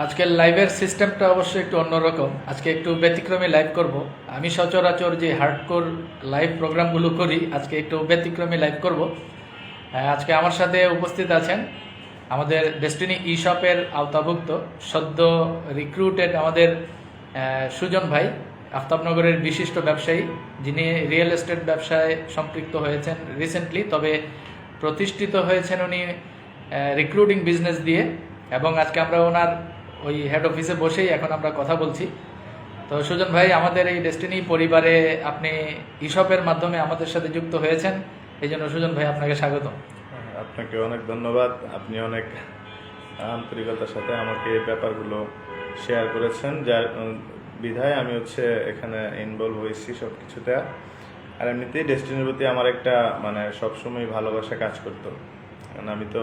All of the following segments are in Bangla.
আজকের লাইভের সিস্টেমটা অবশ্যই একটু অন্যরকম। আজকে একটু ব্যতিক্রমী লাইভ করব। আমি সচরাচর যে হার্ডকোর লাইভ প্রোগ্রামগুলো করি, আজকে একটু ব্যতিক্রমী লাইভ করব। আজকে আমার সাথে উপস্থিত আছেন আমাদের ডেস্টিনি ই শপের আওতাভুক্ত সদ্য রিক্রুটেড আমাদের সুজন ভাই, আফতাবনগরের বিশিষ্ট ব্যবসায়ী, যিনি রিয়েল এস্টেট ব্যবসায় সম্পৃক্ত হয়েছেন রিসেন্টলি, তবে প্রতিষ্ঠিত হয়েছেন উনি রিক্রুটিং বিজনেস দিয়ে। এবং আজকে আমরা ওনার ওই হেড অফিসে বসেই এখন আমরা কথা বলছি। তো সুজন ভাই, আমাদের এই ডেস্টিনি পরিবারে আপনি ইশপের মাধ্যমে আমাদের সাথে যুক্ত হয়েছেন, এই জন্য সুজন ভাই আপনাকে স্বাগত। আপনাকে অনেক ধন্যবাদ। আপনি অনেক আন্তরিকতার সাথে আমাকে এই ব্যাপারগুলো শেয়ার করেছেন, যার বিধায় আমি এখানে ইনভলভ হয়েছি সব কিছুতে। আর এমনিতেই ডেস্টিনির প্রতি আমার একটা সবসময় ভালোবাসা কাজ করতো। কারণ আমি তো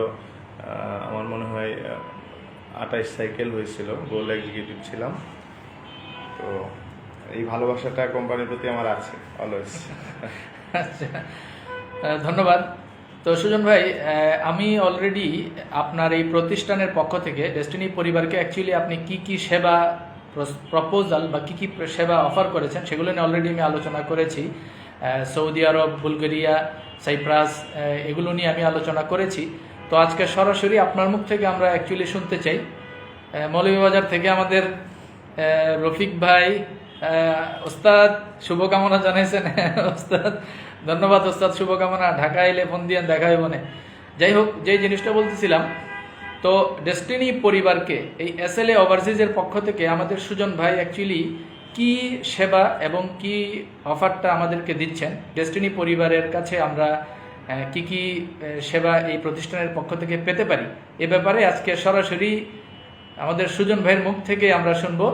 আমার মনে হয় 28 সাইকেল হয়েছিল, গোল্ড এক্সিকিউটিভ ছিলাম। তো এই ভালোবাসাটা কোম্পানির প্রতি আমার আছে অলওয়েজ। আচ্ছা, ধন্যবাদ। তো সুজন ভাই, আমি অলরেডি আপনার এই প্রতিষ্ঠানের পক্ষ থেকে ডেস্টিনি পরিবারকে অ্যাকচুয়ালি আপনি কি কি সেবা প্রপোজাল বা কি কি সেবা অফার করেছেন সেগুলো নিয়ে অলরেডি আমি আলোচনা করেছি। সৌদি আরব, বুলগেরিয়া, সাইপ্রাস, এগুলো নিয়ে আমি আলোচনা করেছি। তো আজকে সরাসরি আপনার মুখ থেকে আমরা অ্যাকচুয়ালি শুনতে চাই। মৌলভীবাজার থেকে আমাদের রফিক ভাই ওস্তাদ শুভকামনা জানাইছেন। ওস্তাদ ধন্যবাদ, ওস্তাদ শুভকামনা। ঢাকা এলে ফোন দিয়ে দেখা হইব না। যাই হোক, যে জিনিসটা বলতেছিলাম, তো ডেস্টিনি পরিবারকে এই SLA ওভারসিজের পক্ষ থেকে আমাদের সুজন ভাই অ্যাকচুয়ালি কি সেবা এবং কি অফারটা আমাদেরকে দিচ্ছেন, ডেস্টিনি পরিবারের কাছে আমরা কি কি সেবা এই প্রতিষ্ঠানের পক্ষ থেকে পেতে পারি, এ ব্যাপারে আজকে সরাসরি আমাদের সুজন ভাইয়ের মুখ থেকে আমরা শুনবো।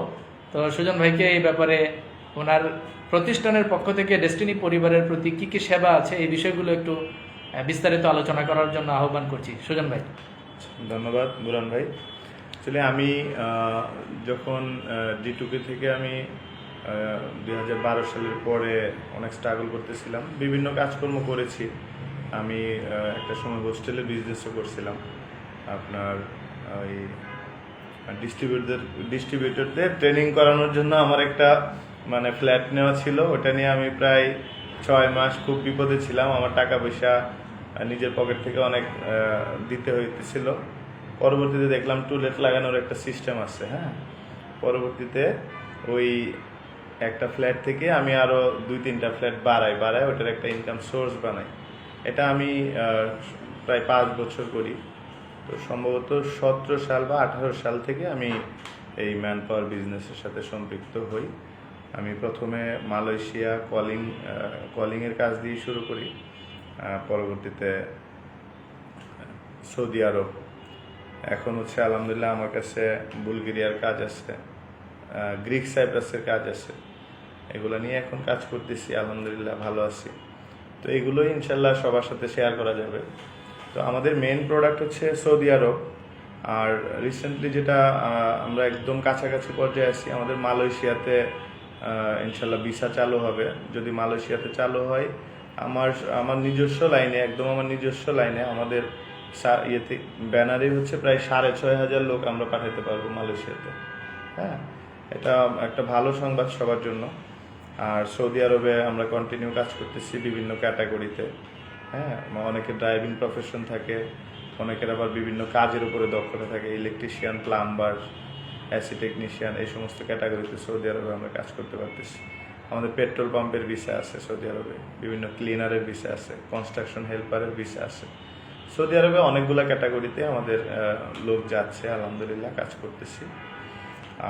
তো সুজন ভাইকে এই ব্যাপারে ওনার প্রতিষ্ঠানের পক্ষ থেকে ডেস্টিনি পরিবারের প্রতি কি কি সেবা আছে এই বিষয়গুলো একটু বিস্তারিত আলোচনা করার জন্য আহ্বান করছি। সুজন ভাই। ধন্যবাদ বুরান ভাই। আসলে আমি যখন D2K থেকে আমি 2012 সালের পরে অনেক স্ট্রাগল করতেছিলাম, বিভিন্ন কাজকর্ম করেছি। আমি একটা সময় হোস্টেলে বিজনেসও করছিলাম। আপনার ওই ডিস্ট্রিবিউটরদের ট্রেনিং করানোর জন্য আমার একটা ফ্ল্যাট নেওয়া ছিল। ওটা নিয়ে আমি প্রায় 6 মাস খুব বিপদে ছিলাম। আমার টাকা পয়সা নিজের পকেট থেকে অনেক দিতে হইতেছিল। পরবর্তীতে দেখলাম টুলেট লাগানোর একটা সিস্টেম আছে। হ্যাঁ, পরবর্তীতে ওই একটা ফ্ল্যাট থেকে আমি আরো 2-3টা ফ্ল্যাট বাড়াই ওটার একটা ইনকাম সোর্স বানাই। এটা আমি প্রায় 5 বছর করি। তো সম্ভবত 17 সাল বা 18 সাল থেকে আমি এই ম্যান পাওয়ার বিজনেসের সাথে সম্পৃক্ত হই। আমি প্রথমে মালয়েশিয়া কলিংয়ের কাজ দিয়ে শুরু করি। পরবর্তীতে সৌদি আরব, এখন আলহামদুলিল্লাহ আমার কাছে বুলগেরিয়ার কাজ আছে, গ্রিক সাইপ্রাসের কাজ আছে। এগুলো নিয়ে এখন কাজ করতেছি, আলহামদুলিল্লাহ ভালো আছি। তো এগুলোই ইনশাল্লাহ সবার সাথে শেয়ার করা যাবে। তো আমাদের মেন প্রোডাক্ট হচ্ছে সৌদি আরব। আর রিসেন্টলি যেটা আমরা একদম কাছাকাছি পর্যায়ে আছি, আমাদের মালয়েশিয়াতে ইনশাল্লাহ ভিসা চালু হবে। যদি মালয়েশিয়াতে চালু হয়, আমার নিজস্ব লাইনে, আমার নিজস্ব লাইনে আমাদের ব্যানারে প্রায় 6,500 লোক আমরা পাঠাতে পারবো মালয়েশিয়াতে। হ্যাঁ, এটা একটা ভালো সংবাদ সবার জন্য। আর সৌদি আরবে আমরা কন্টিনিউ কাজ করতেছি বিভিন্ন ক্যাটাগরিতে। হ্যাঁ, অনেকের ড্রাইভিং প্রফেশন থাকে, অনেকের আবার বিভিন্ন কাজের উপরে দক্ষতা থাকে, ইলেকট্রিশিয়ান, প্লাম্বার, এসি টেকনিশিয়ান, এই সমস্ত ক্যাটাগরিতে সৌদি আরবে আমরা কাজ করতে পারতেছি। আমাদের পেট্রোল পাম্পের ভিসা আছে সৌদি আরবে, বিভিন্ন ক্লিনারের ভিসা আছে, কনস্ট্রাকশন হেল্পারের ভিসা আছে। সৌদি আরবে অনেকগুলো ক্যাটাগরিতে আমাদের লোক যাচ্ছে, আলহামদুলিল্লাহ কাজ করতেছি।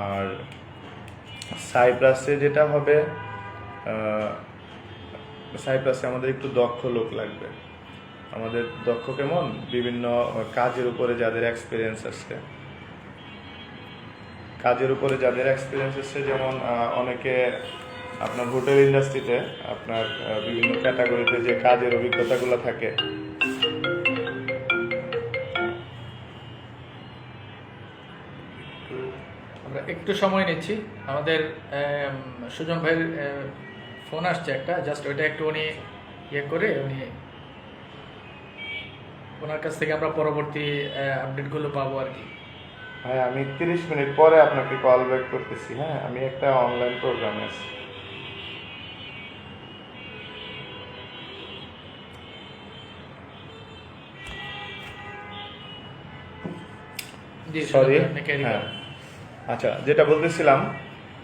আর সাইপ্রাসে যেটা হবে, সাইপ্রাসে আমাদের একটু দক্ষ লোক লাগবে। আমাদের দক্ষ কেমন, বিভিন্ন কাজের উপরে যাদের এক্সপিরিয়েন্স আছে, যেমন অনেকে আপনার হোটেল ইন্ডাস্ট্রিতে আপনার বিভিন্ন ক্যাটাগরিতে যে কাজের অভিজ্ঞতাগুলো থাকে। আমরা একটু সময় নিচ্ছি, আমাদের সুজন ভাইয়ের ফোন আসছে একটা, জাস্ট ওইটা একটু উনি করে ওনার কাছ থেকে আমরা পরবর্তী আপডেটগুলো পাবো আর কি। ভাই আমি 30 মিনিট পরে আপনাকে কল ব্যাক করতেছি। হ্যাঁ, আমি একটা অনলাইন প্রোগ্রামে আছি। জি সরি। আপনি carry হ্যাঁ, করেন। আচ্ছা, যেটা বলতেছিলাম,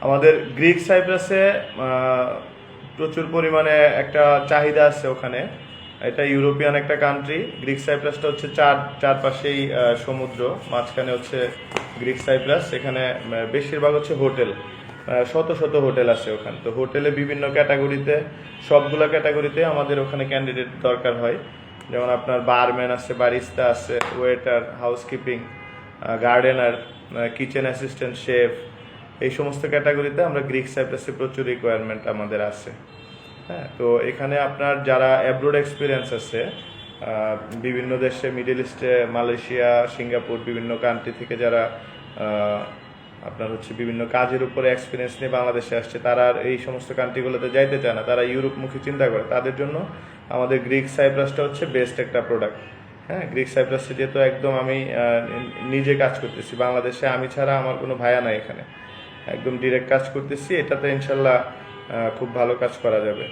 আমাদের গ্রিক সাইপ্রাসে প্রচুর পরিমাণে একটা চাহিদা আছে ওখানে। এটা ইউরোপিয়ান একটা কান্ট্রি। গ্রিক সাইপ্রাসটা হচ্ছে চারপাশেই সমুদ্র, মাঝখানে হচ্ছে গ্রিক সাইপ্রাস। এখানে বেশিরভাগ হচ্ছে হোটেল, শত শত হোটেল আছে ওখানে। তো হোটেলে বিভিন্ন ক্যাটাগরিতে, সবগুলো ক্যাটাগরিতে আমাদের ওখানে ক্যান্ডিডেট দরকার হয়। যেমন আপনার বারম্যান আছে, বারিস্তা আছে, waiter, housekeeping, gardener, kitchen assistant, chef, এই সমস্ত ক্যাটাগরিতে আমরা গ্রিক সাইপ্রাসে প্রচুর রিকোয়ারমেন্ট আমাদের আছে। হ্যাঁ, তো এখানে আপনার যারা অ্যাব্রোড এক্সপিরিয়েন্স আছে, বিভিন্ন দেশে, মিডল ইস্টে, মালয়েশিয়া, সিঙ্গাপুর, বিভিন্ন কান্ট্রি থেকে যারা আপনার হচ্ছে বিভিন্ন কাজের উপরে এক্সপিরিয়েন্স নিয়ে বাংলাদেশে আসছে, তারা আর এই সমস্ত কান্ট্রিগুলোতে যাইতে চায় না, তারা ইউরোপমুখী চিন্তা করে। তাদের জন্য আমাদের গ্রিক সাইপ্রাসটা হচ্ছে বেস্ট একটা প্রোডাক্ট। হ্যাঁ, গ্রিক সাইপ্রাসে যেহেতু একদম আমি নিজে কাজ করতেছি, বাংলাদেশে আমি ছাড়া আমার কোনো ভায়া নাই এখানে, একদম ডিরেক্ট কাজ করতেছি। এটাতে ইনশাল্লাহ খুব ভালো কাজ করা যাবে।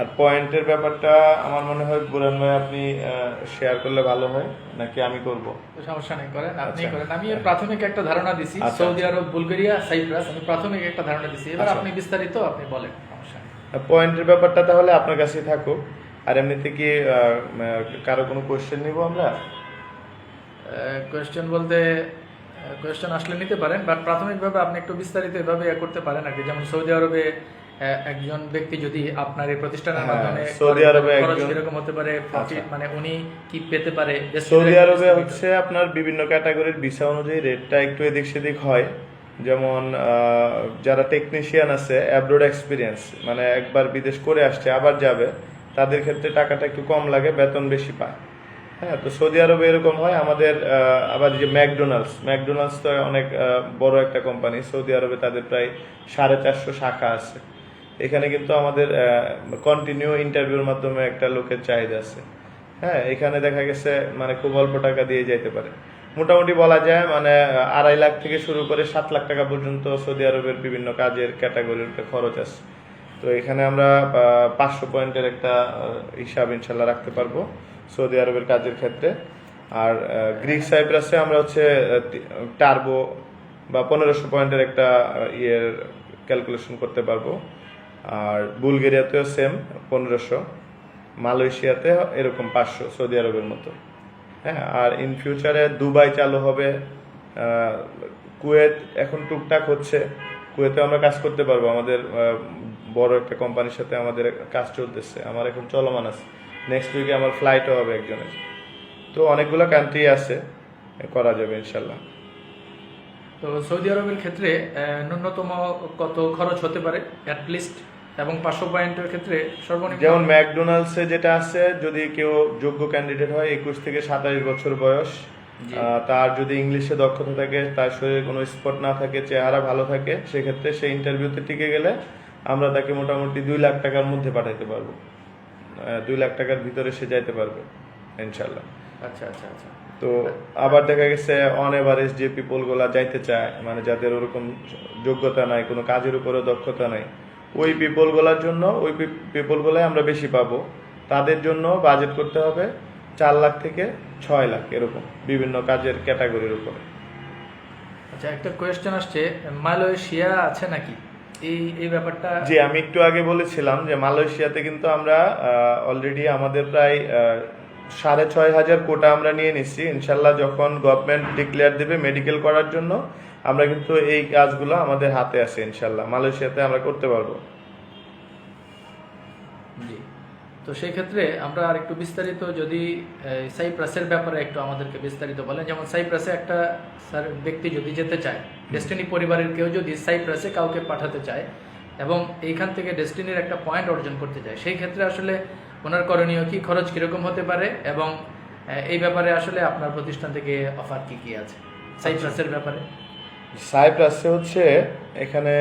আর পয়েন্টের ব্যাপারটা আমার মনে হয় বুরান ভাই আপনি শেয়ার করলে ভালো হয়, নাকি আমি করব? তো সমস্যা নেই, করেন, আপনি আচ্ছা। করেন। আমি প্রাথমিক একটা ধারণা দিছি, আচ্ছা, সৌদি আরব, বুলগেরিয়া, সাইপ্রাস, আমি প্রাথমিক একটা ধারণা দিছি। এবার আচ্ছা। আপনি বিস্তারিত আপনি বলেন, সমস্যা নেই। পয়েন্টের ব্যাপারটা তাহলে আপনার কাছেই থাকুক। আর এমনিতে কি কারো কোনো কোশ্চেন নিব আমরা? কোয়েশ্চেন বলতে কোয়েশ্চেন আসলে নিতে পারেন, বাট প্রাথমিকভাবে আপনি একটু বিস্তারিত এভাবে করতে পারেন আর কি। যেমন সৌদি আরবে একজন ব্যক্তি যদি আপনার এই প্রতিষ্ঠানের হ্যাঁ, মাধ্যমে সৌদি আরবে খরচ একজন- কিরকম হতে পারে, প্রফিট আচ্ছা। মানে উনি কি পেতে পারে সৌদি আরবে হচ্ছে আপনার বিভিন্ন ক্যাটাগরির ভিসা অনুযায়ী রেটটা একটু এদিক সেদিক হয়। যেমন যারা টেকনিশিয়ান আছে, অ্যাব্রোড এক্সপিরিয়েন্স, মানে একবার বিদেশ করে আসছে আবার যাবে, তাদের ক্ষেত্রে টাকাটা একটু কম লাগে, বেতন বেশি পায়। হ্যাঁ, তো সৌদি আরবে এরকম হয়। আমাদের আবার যে ম্যাকডোনাল্ডস তো অনেক বড় একটা কোম্পানি সৌদি আরবে, তাদের প্রায় 450 শাখা আছে। এখানে কিন্তু আমাদের কন্টিনিউ ইন্টারভিউর মাধ্যমে একটা লোকের চাহিদা আছে। হ্যাঁ, এখানে দেখা গেছে মানে খুব অল্প টাকা দিয়ে যাইতে পারে। মোটামুটি বলা যায় মানে 2.5 লাখ থেকে শুরু করে 7 লাখ টাকা পর্যন্ত সৌদি আরবের বিভিন্ন কাজের ক্যাটাগরির খরচ আছে। তো এখানে আমরা 500 পয়েন্টের একটা হিসাব ইনশাল্লাহ রাখতে পারবো সৌদি আরবের কাজের ক্ষেত্রে। আর গ্রিক সাইপ্রাসে আমরা হচ্ছে টার্বো বা 1500 পয়েন্টের একটা ইয়ের ক্যালকুলেশন করতে পারবো। আর বুলগেরিয়াতেও সেম 1500, মালয়েশিয়াতে এরকম 500, সৌদি আরবের মতো। হ্যাঁ, আর ইন ফিউচারে দুবাই চালু হবে, কুয়েত এখন টুকটাক হচ্ছে, কুয়েতে আমরা কাজ করতে পারবো। আমাদের বড় একটা কোম্পানির সাথে আমাদের কাজ চলতেছে, আমার এখন চলমান আছে। নেক্সট উইকে আমার ফ্লাইটও হবে একজনের। তো অনেকগুলো কান্ট্রি আছে, করা যাবে ইনশাল্লাহ। তো সৌদি আরবের ক্ষেত্রে ন্যূনতম কত খরচ হতে পারে অ্যাটলিস্ট, এবং 500 পয়েন্টের ক্ষেত্রে সর্বনিম্ন? যেমন ম্যাকডোনাল্ডসে যেটা আছে, যদি কেউ যোগ্য ক্যান্ডিডেট হয় 21 থেকে 27 বছর বয়স, জি। তার যদি ইংলিশে দক্ষতা থাকে, তার শরীরে কোনো স্পট না থাকে, চেহারা ভালো থাকে, সেক্ষেত্রে সে ইন্টারভিউতে টিকে গেলে আমরা তাকে মোটামুটি 2 লাখ টাকার মধ্যে পাঠাইতে পারবো। 2 লাখ টাকার ভিতরে সে যাইতে পারবে ইনশাল্লাহ। আচ্ছা আচ্ছা আচ্ছা। তো আবার দেখা গেছে অন এভারেজ যে পিপল গুলা যাইতে চায়, মানে যাদের ওরকম যোগ্যতা নাই, কোনো কাজের উপরেও দক্ষতা নাই, ওই পিপল গুলার জন্য, ওই পিপল গুলাই আমরা বেশি পাবো। তাদের জন্য বাজেট করতে হবে 4 লাখ থেকে 6 লাখ, এরকম বিভিন্ন কাজের ক্যাটাগরির উপরে। আচ্ছা, একটা কোয়েশ্চেন আসছে, মালয়েশিয়া আছে নাকি এই ব্যাপারটা? জি, আমি একটু আগে বলেছিলাম যে মালয়েশিয়াতে কিন্তু আমরা অলরেডি আমাদের প্রায় 6,500 কোটা আমরা নিয়ে নিচ্ছি। ইনশাল্লাহ যখন গভর্নমেন্ট ডিক্লেয়ার দেবে মেডিকেল করার জন্য, আমরা কিন্তু এই কাজগুলো আমাদের হাতে আছে, ইনশাল্লাহ মালয়েশিয়াতে আমরা করতে পারবো। জি। তো সেই ক্ষেত্রে আমরা আর একটু বিস্তারিত যদি সাইপ্রাসের ব্যাপারে একটু আমাদেরকে বিস্তারিত বলেন। যেমন সাইপ্রাসে একটা ব্যক্তি যদি যেতে চায়, ডেস্টিনি পরিবারের কেউ যদি সাইপ্রাসে কাউকে পাঠাতে চায় এবং এইখান থেকে ডেস্টিনির একটা পয়েন্ট অর্জন করতে চায়, সেই ক্ষেত্রে আসলে ওনার করণীয় কি, খরচ কিরকম হতে পারে, এবং এই ব্যাপারে আসলে আপনার প্রতিষ্ঠান থেকে অফার কি কি আছে সাইপ্রাসের ব্যাপারে? সাইপ্রাসে হচ্ছে এখানে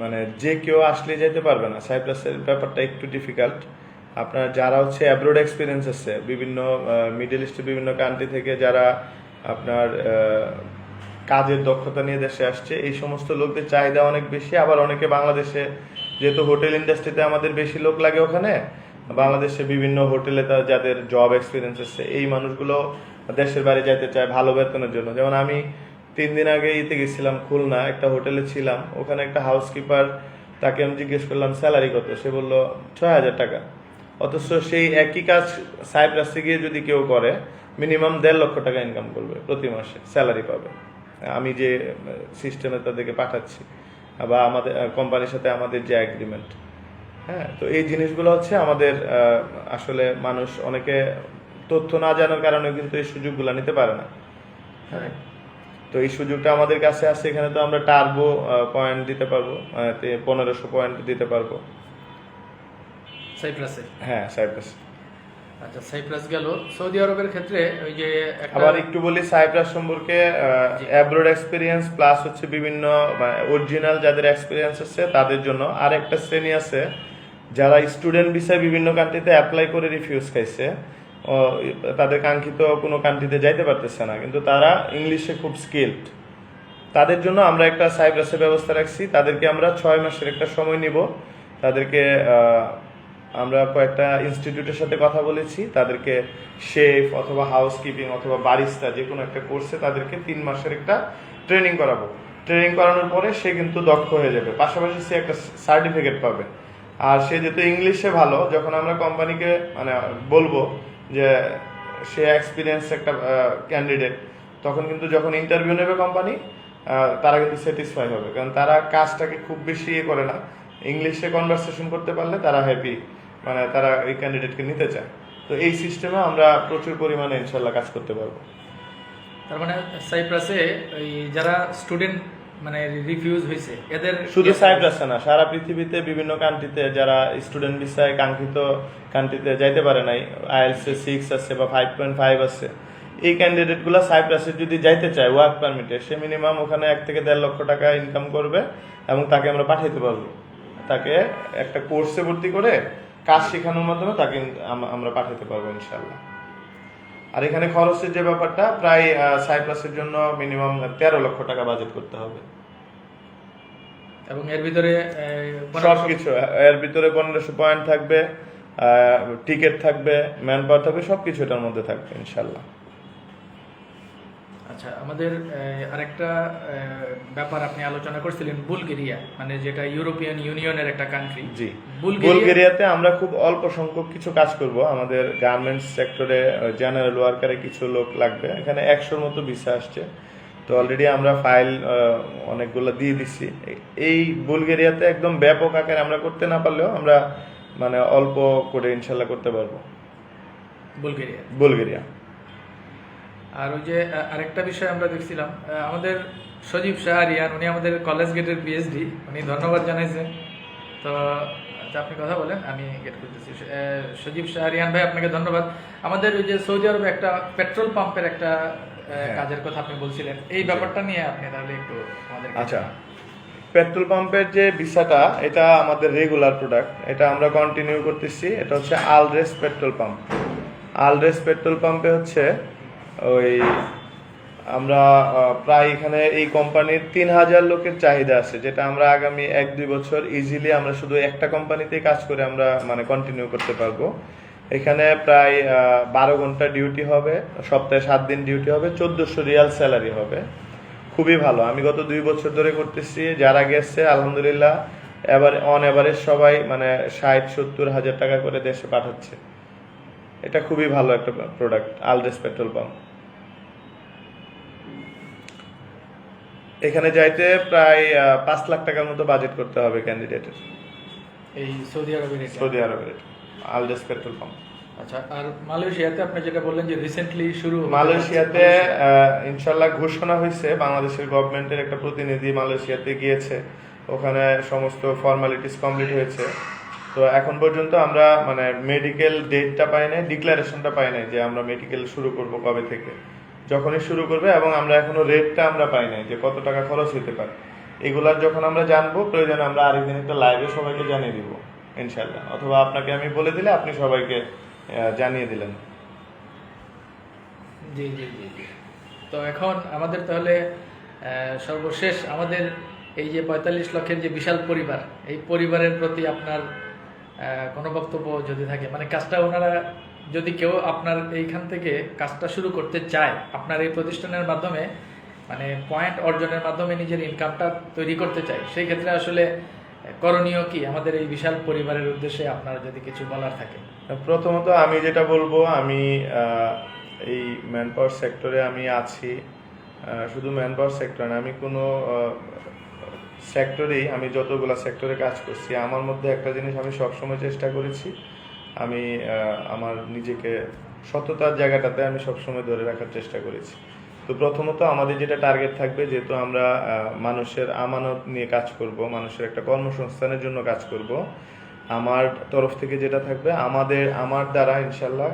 মানে যে কেউ আসলে যেতে পারবে না। সাইপ্রাসের ব্যাপারটা একটু ডিফিকাল্ট। আপনার যারা হচ্ছে অ্যাব্রোড এক্সপিরিয়েন্স আছে, বিভিন্ন মিডল ইস্টের বিভিন্ন কান্ট্রি থেকে যারা আপনার কাজের দক্ষতা নিয়ে দেশে আসছে। এই সমস্ত লোকদের চাহিদা অনেক বেশি। আবার অনেকে বাংলাদেশে, যেহেতু হোটেল ইন্ডাস্ট্রিতে আমাদের বেশি লোক লাগে ওখানে, বাংলাদেশে বিভিন্ন হোটেলে যাদের জব এক্সপিরিয়েন্স আছে এই মানুষগুলো দেশের বাইরে যাইতে চায় ভালো বেতনের জন্য। যেমন আমি 3 দিন আগে গেছিলাম খুলনা, একটা হোটেলে ছিলাম, ওখানে একটা হাউসকিপার, তাকে আমি জিজ্ঞেস করলাম স্যালারি কত, সে বললো 6,000 টাকা। অথচ সেই একই কাজ সাইপ্রাসে গিয়ে যদি কেউ করে মিনিমাম 1.5 লক্ষ টাকা ইনকাম করবে প্রতি মাসে, স্যালারি পাবে। আমি যে সিস্টেমে তাদেরকে পাঠাচ্ছি বা আমাদের কোম্পানির সাথে আমাদের যে এগ্রিমেন্ট, হ্যাঁ, তো এই জিনিসগুলো হচ্ছে আমাদের আসলে মানুষ অনেকে তথ্য না জানার কারণে কিন্তু এই সুযোগগুলো নিতে পারে না। হ্যাঁ, তো এই সুযোগটা আমাদের কাছে আছে। এখানে তো আমরা টার্বো পয়েন্ট দিতে পারবো, 1500 পয়েন্ট দিতে পারবো সাইপ্রাসে। হ্যাঁ, সাইপ্রাস। আচ্ছা, সাইপ্রাস গেল। সৌদি আরবের ক্ষেত্রে ওই যে আবার একটু বলি সাইপ্রাস সম্পর্কে, অ্যাব্রোড এক্সপিরিয়েন্স প্লাস হচ্ছে বিভিন্ন অরিজিনাল যাদের এক্সপিরিয়েন্স আছে তাদের জন্য আর একটা শ্রেণী আছে, যারা স্টুডেন্ট ভিসায় বিভিন্ন কান্ট্রিতে অ্যাপ্লাই করে রিফিউজ খাইছে, তাদের কাঙ্ক্ষিত কোনো কান্ট্রিতে যাইতে পারতেছে না, কিন্তু তারা ইংলিশে খুব স্কিলড। তাদের জন্য আমরা একটা সাইপ্রাসের ব্যবস্থা রাখছি। তাদেরকে আমরা 6 মাসের একটা সময় নিব। তাদেরকে আমরা কয়েকটা ইনস্টিটিউটের সাথে কথা বলেছি, তাদেরকে শেফ অথবা হাউসকিপিং অথবা বারিস্তা যে কোনো একটা কোর্সে তাদেরকে 3 মাসের একটা ট্রেনিং করাবো। ট্রেনিং করানোর পরে সে কিন্তু দক্ষ হয়ে যাবে, পাশাপাশি সে একটা সার্টিফিকেট পাবে। আর সে যেহেতু ইংলিশে ভালো, যখন আমরা কোম্পানিকে মানে বলবো যে সে এক্সপিরিয়েন্স একটা ক্যান্ডিডেট, তখন কিন্তু যখন ইন্টারভিউ নেবে কোম্পানি, তারা কিন্তু স্যাটিসফাই হবে, কারণ তারা কাজটাকে খুব বেশি করে না, ইংলিশে কনভারসেশন করতে পারলে তারা হ্যাপি, মানে তারা এই ক্যান্ডিডেটকে নিতে চায়। তো এই সিস্টেমে আমরা প্রচুর পরিমাণে ইনশাল্লাহ কাজ করতে পারবো। তার মানে সাইপ্রাসে ওই যারা স্টুডেন্ট মানে রিফিউজ হয়েছে এদের শুধু সাইপ্রাসে না, সারা পৃথিবীতে বিভিন্ন কান্ট্রিতে যারা স্টুডেন্ট ভিসায় কাঙ্ক্ষিত কান্ট্রিতে যাইতে পারে নাই, IELTS 6 আছে বা 5.5 আছে, এই ক্যান্ডিডেটগুলো সাইপ্রাসে যদি যাইতে চায় ওয়ার্ক পারমিটে, সে মিনিমাম ওখানে 1 থেকে 1.5 লক্ষ টাকা ইনকাম করবে এবং তাকে আমরা পাঠাইতে পারবো। তাকে একটা কোর্সে ভর্তি করে কাজ শেখানোর মাধ্যমে তাকে আমরা পাঠাতে পারবো ইনশাল্লাহ। আর এখানে খরচের যে ব্যাপারটা, প্রায় সাইপ্রাসের জন্য মিনিমাম 13 লক্ষ টাকা বাজেট করতে হবে এবং এর ভিতরে সবকিছু। এর ভিতরে 1500 পয়েন্ট থাকবে, টিকিট থাকবে, ম্যান পাওয়ার থাকবে, সবকিছু এটার মধ্যে থাকবে ইনশাল্লাহ। আচ্ছা, আমাদের আরেকটা ব্যাপার আপনি আলোচনা করছিলেন, বুলগেরিয়া, মানে যেটা ইউরোপিয়ান ইউনিয়নের একটা কান্ট্রি। জি, বুলগেরিয়াতে আমরা খুব অল্প সংখ্যক কিছু কাজ করব। আমাদের গার্মেন্টস সেক্টরে জেনারেল ওয়ার্কারে কিছু লোক লাগবে। এখানে 100-র মতো ভিসা আসছে, তো অলরেডি আমরা ফাইল অনেকগুলো দিয়ে দিচ্ছি। এই বুলগেরিয়াতে একদম ব্যাপক আকারে আমরা করতে না পারলেও আমরা মানে অল্প করে ইনশাল্লাহ করতে পারবো বুলগেরিয়া। আর ওই যে আরেকটা বিষয় আমরা দেখছিলাম, আমাদের সজীব শাহরিয়ান, উনি আমাদের কলেজ গেটের PhD, উনি ধন্যবাদ জানাইছেন। তো আচ্ছা, আপনি কথা বলেন, আমি গেট করতেছি। সজীব শাহরিয়ান ভাই, আপনাকে ধন্যবাদ। আমাদের ওই যে সৌদি আরবে একটা পেট্রোল পাম্পের একটা কাজের কথা আপনি বলছিলেন, এই ব্যাপারটা নিয়ে আপনি তাহলে একটু আমাদের। আচ্ছা, পেট্রোল পাম্পের যে ভিসাটা, এটা আমাদের রেগুলার প্রোডাক্ট, এটা আমরা কন্টিনিউ করতেছি। এটা হচ্ছে আলরেস পেট্রোল পাম্প। আলরেস পেট্রোল পাম্পে হচ্ছে ওই আমরা প্রায় এখানে এই কোম্পানির 3000 লোকের চাহিদা আছে, যেটা আমরা আগামী 1-2 বছর ইজিলি আমরা শুধু একটা কোম্পানিতেই কাজ করে আমরা মানে কন্টিনিউ করতে পারবো। এখানে প্রায় 12 ঘন্টা ডিউটি হবে, সপ্তাহে 7 দিন ডিউটি হবে, 1400 রিয়াল স্যালারি হবে। খুবই ভালো। আমি গত 2 বছর ধরে করতেছি, যারা গেছে আলহামদুলিল্লাহ অন এভারেজ সবাই মানে 60-70 হাজার টাকা করে দেশে পাঠাচ্ছে। এটা খুবই ভালো একটা প্রোডাক্ট, আলরেস পেট্রোল পাম্প। এখানে যাইতে প্রায় 5 লাখ টাকার মতো বাজেট করতে হবে ক্যান্ডিডেটের, এই সৌদি আরবের আলরেস পেট্রোল পাম্প। আচ্ছা, আর মালয়েশিয়াতে আপনি যেটা বললেন যে রিসেন্টলি শুরু, মালয়েশিয়াতে ইনশাল্লাহ ঘোষণা হয়েছে, বাংলাদেশের গভর্নমেন্টের একটা প্রতিনিধি মালয়েশিয়াতে গিয়েছে, ওখানে সমস্ত ফর্মালিটিস কমপ্লিট হয়েছে। তো এখন পর্যন্ত আমরা মানে মেডিকেল ডেটটা পাই নাই, ডিক্লারেশনটা পাই নাই যে আমরা মেডিকেল শুরু করব কবে থেকে। যখনই শুরু করবে, এবং আমরা এখনো রেটটা আমরা পাই নাই যে কত টাকা খরচ হতে পারে। এগুলার যখন আমরা জানবো, প্রয়োজনে আমরা আরেকদিন একটা লাইভে সবাইকে জানিয়ে দিব ইনশাল্লাহ, অথবা আপনাকে আমি বলে দিলে আপনি সবাইকে জানিয়ে দিলেন। জি জি জি জি। তো তো এখন আমাদের তাহলে সর্বশেষ আমাদের এই যে 45 লক্ষের যে বিশাল পরিবার, এই পরিবারের প্রতি আপনার কোনো বক্তব্য যদি থাকে, মানে কাজটা ওনারা যদি কেউ আপনার এইখান থেকে কাজটা শুরু করতে চায় আপনার এই প্রতিষ্ঠানের মাধ্যমে, মানে পয়েন্ট অর্জনের মাধ্যমে নিজের ইনকামটা তৈরি করতে চায়, সেই ক্ষেত্রে আসলে করণীয় কি আমাদের এই বিশাল পরিবারের উদ্দেশ্যে আপনার যদি কিছু বলার থাকে? প্রথমত আমি যেটা বলবো, আমি এই ম্যান পাওয়ার সেক্টরে আমি আছি। শুধু ম্যান পাওয়ার সেক্টর না, আমি কোনো সেক্টরেই, আমি যতগুলা সেক্টরে কাজ করছি, আমার মধ্যে একটা জিনিস আমি সবসময় চেষ্টা করেছি, আমি আমার নিজেকে সততার জায়গাটাতে আমি সবসময় ধরে রাখার চেষ্টা করেছি। তো প্রথমত আমাদের যেটা টার্গেট থাকবে, যেহেতু আমরা মানুষের আমানত নিয়ে কাজ করব, মানুষের একটা কর্মসংস্থানের জন্য কাজ করব, আমার তরফ থেকে যেটা থাকবে, আমার দ্বারা ইনশাল্লাহ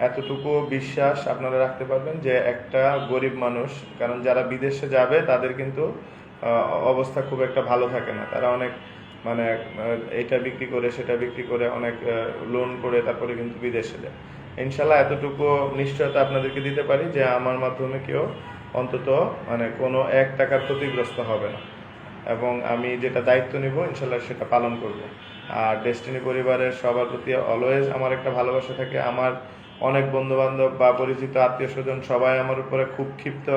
এতটুকু বিশ্বাস আপনারা রাখতে পারবেন যে একটা গরিব মানুষ, কারণ যারা বিদেশে যাবে তাদের কিন্তু অবস্থা খুব একটা ভালো থাকে না, তারা অনেক মানে এটা বিক্রি করে সেটা বিক্রি করে অনেক লোন করে তারপরে কিন্তু বিদেশে যায়। ইনশাল্লাহ এতটুকু নিশ্চয়তা আপনাদেরকে দিতে পারি যে আমার মাধ্যমে কেউ অন্তত মানে কোনো 1 টাকার ক্ষতিগ্রস্ত হবে না, এবং আমি যেটা দায়িত্ব নিব ইনশাল্লাহ সেটা পালন করব। আর ডেস্টিনি পরিবারের সবার প্রতি অলওয়েজ আমার একটা ভালোবাসা থাকে। আমার অনেক বন্ধু বান্ধব বা পরিচিত আত্মীয় স্বজন সবাই আমার উপরে খুব ক্ষিপ্ত,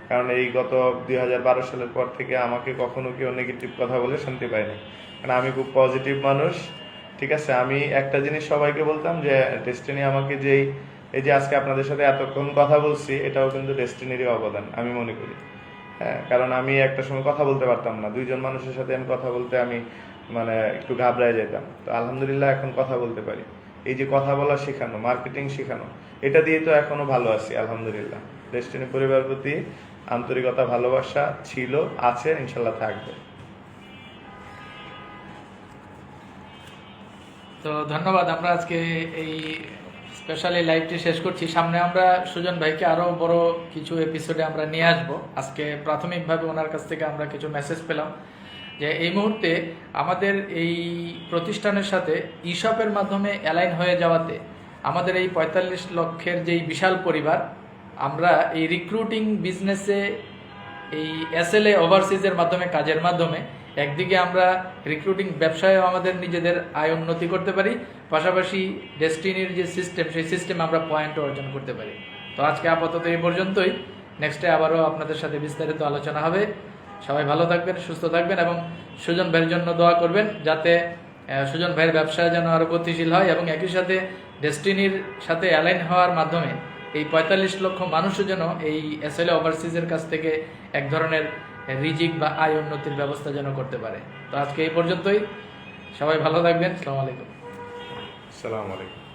কারণ এই গত 2012 সালের পর থেকে আমাকে কখনো কেউ নেগেটিভ কথা বলে শান্তি পায়নি, কারণ আমি খুব পজিটিভ মানুষ। ঠিক আছে, আমি একটা জিনিস সবাইকে বলতাম যে ডেস্টিনি আমাকে এই যে আজকে আপনাদের সাথে এতক্ষণ কথা বলছি, এটাও কিন্তু ডেস্টিনিরই অবদান আমি মনে করি। হ্যাঁ, কারণ আমি একটা সময় কথা বলতে পারতাম না, 2 জন মানুষের সাথে আমি কথা বলতে আমি মানে একটু ঘাবড়ায় যেতাম। তো আলহামদুলিল্লাহ এখন কথা বলতে পারি। এই যে কথা বলা শেখানো, মার্কেটিং শেখানো, এটা দিয়ে তো এখনো ভালো আছি আলহামদুলিল্লাহ। ডেস্টিনি পরিবারের প্রতি আন্তরিকতা, ভালোবাসা ছিল, আছে, ইনশাল্লাহ থাকবে। তো ধন্যবাদ। আমরা আজকে এই স্পেশালি লাইভটি শেষ করছি। সামনে আমরা সুজন ভাইকে আরো বড় কিছু এপিসোডে আমরা নিয়ে আসব। আজকে প্রাথমিকভাবে ওনার কাছ থেকে আমরা কিছু মেসেজ পেলাম যে এই মুহূর্তে আমাদের এই প্রতিষ্ঠানের সাথে ইশপের মাধ্যমে অ্যালাইন হয়ে যাওয়াতে আমাদের এই 45 লক্ষের যেই বিশাল পরিবার, আমরা এই রিক্রুটিং বিজনেসে এই এসএলএ ওভারসিজের মাধ্যমে, কাজের মাধ্যমে একদিকে আমরা রিক্রুটিং ব্যবসায় আমাদের নিজেদের আয় উন্নতি করতে পারি, পাশাপাশি ডেস্টিনির যে সিস্টেম, সেই সিস্টেমে আমরা পয়েন্ট অর্জন করতে পারি। তো আজকে আপাতত এই পর্যন্তই। নেক্সটে আবারও আপনাদের সাথে বিস্তারিত আলোচনা হবে। সবাই ভালো থাকবেন, সুস্থ থাকবেন এবং সুজন ভাইয়ের জন্য দোয়া করবেন, যাতে সুজন ভাইয়ের ব্যবসা যেন আরও গতিশীল হয় এবং একই সাথে ডেস্টিনির সাথে অ্যালাইন হওয়ার মাধ্যমে এই 45 লক্ষ মানুষও যেন এই এসএলএ ওভারসিজের কাছ থেকে এক ধরনের রিজিক বা আয় উন্নতির ব্যবস্থা যেন করতে পারে। তো আজকে এই পর্যন্তই। সবাই ভালো থাকবেন। আসসালামু আলাইকুম। আসসালামু আলাইকুম।